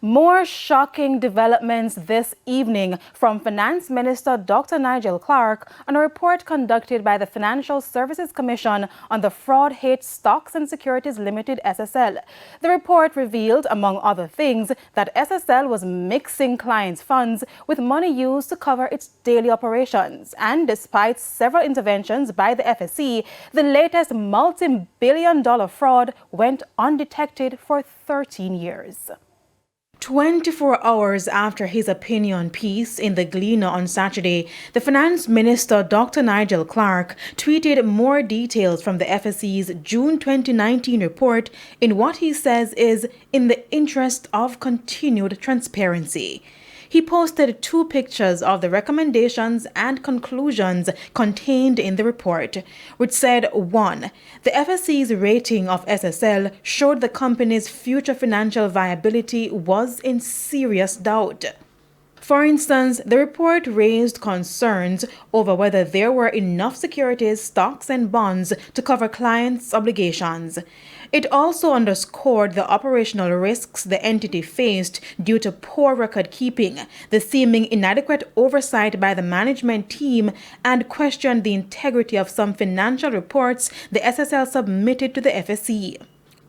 More shocking developments this evening from Finance Minister Dr. Nigel Clarke on a report conducted by the Financial Services Commission on the fraud-hit Stocks and Securities Limited SSL. The report revealed, among other things, that SSL was mixing clients' funds with money used to cover its daily operations. And despite several interventions by the FSC, the latest multi-billion-dollar fraud went undetected for 13 years. 24 hours after his opinion piece in the Gleaner on Saturday, the Finance Minister Dr. Nigel Clarke tweeted more details from the FSC's June 2019 report in what he says is in the interest of continued transparency. He posted 2 pictures of the recommendations and conclusions contained in the report, which said 1. The FSC's rating of SSL showed the company's future financial viability was in serious doubt. For instance, the report raised concerns over whether there were enough securities, stocks, and bonds to cover clients' obligations. It also underscored the operational risks the entity faced due to poor record keeping, the seeming inadequate oversight by the management team, and questioned the integrity of some financial reports the SSL submitted to the FSC.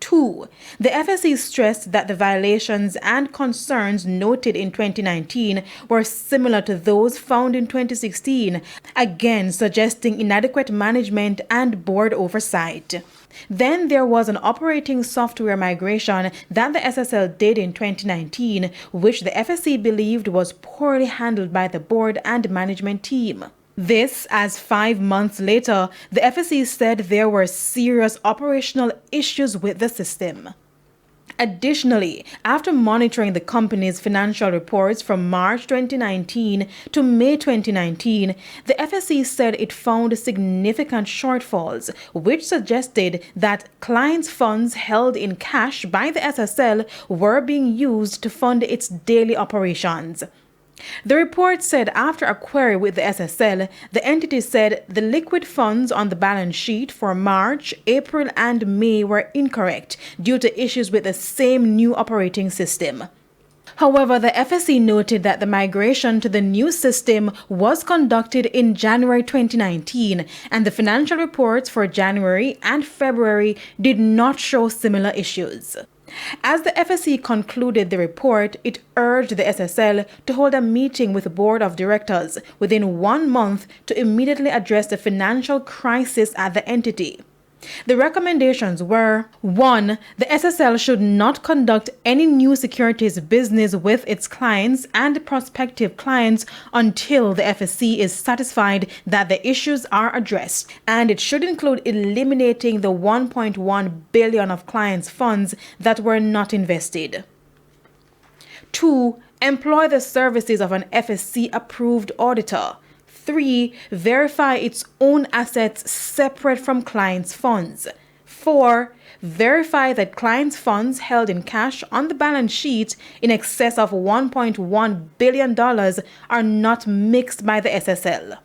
2. The FSC stressed that the violations and concerns noted in 2019 were similar to those found in 2016, again suggesting inadequate management and board oversight. Then there was an operating software migration that the SSL did in 2019, which the FSC believed was poorly handled by the board and management team. This, as 5 months later, the FSC said there were serious operational issues with the system. Additionally, after monitoring the company's financial reports from March 2019 to May 2019, the FSC said it found significant shortfalls, which suggested that clients' funds held in cash by the SSL were being used to fund its daily operations. The report said after a query with the SSL, the entity said the liquid funds on the balance sheet for March, April, and May were incorrect due to issues with the same new operating system. However, the FSC noted that the migration to the new system was conducted in January 2019, and the financial reports for January and February did not show similar issues. As the FSC concluded the report, it urged the SSL to hold a meeting with the board of directors within 1 month to immediately address the financial crisis at the entity. The recommendations were: 1. The SSL should not conduct any new securities business with its clients and prospective clients until the FSC is satisfied that the issues are addressed, and it should include eliminating the $1.1 billion of clients' funds that were not invested. 2. Employ the services of an FSC-approved auditor. 3. Verify its own assets separate from clients' funds. 4. Verify that clients' funds held in cash on the balance sheet in excess of $1.1 billion are not mixed by the SSL.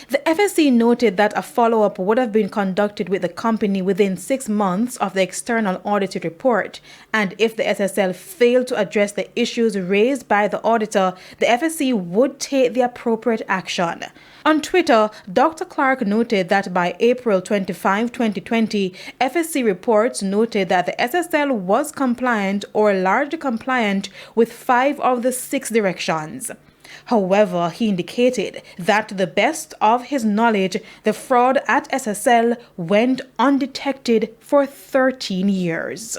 The FSC noted that a follow-up would have been conducted with the company within 6 months of the external audited report, and if the SSL failed to address the issues raised by the auditor, the FSC would take the appropriate action. On Twitter, Dr. Clarke noted that by April 25, 2020, FSC reports noted that the SSL was compliant or largely compliant with 5 of the 6 directions. However, he indicated that to the best of his knowledge, the fraud at SSL went undetected for 13 years.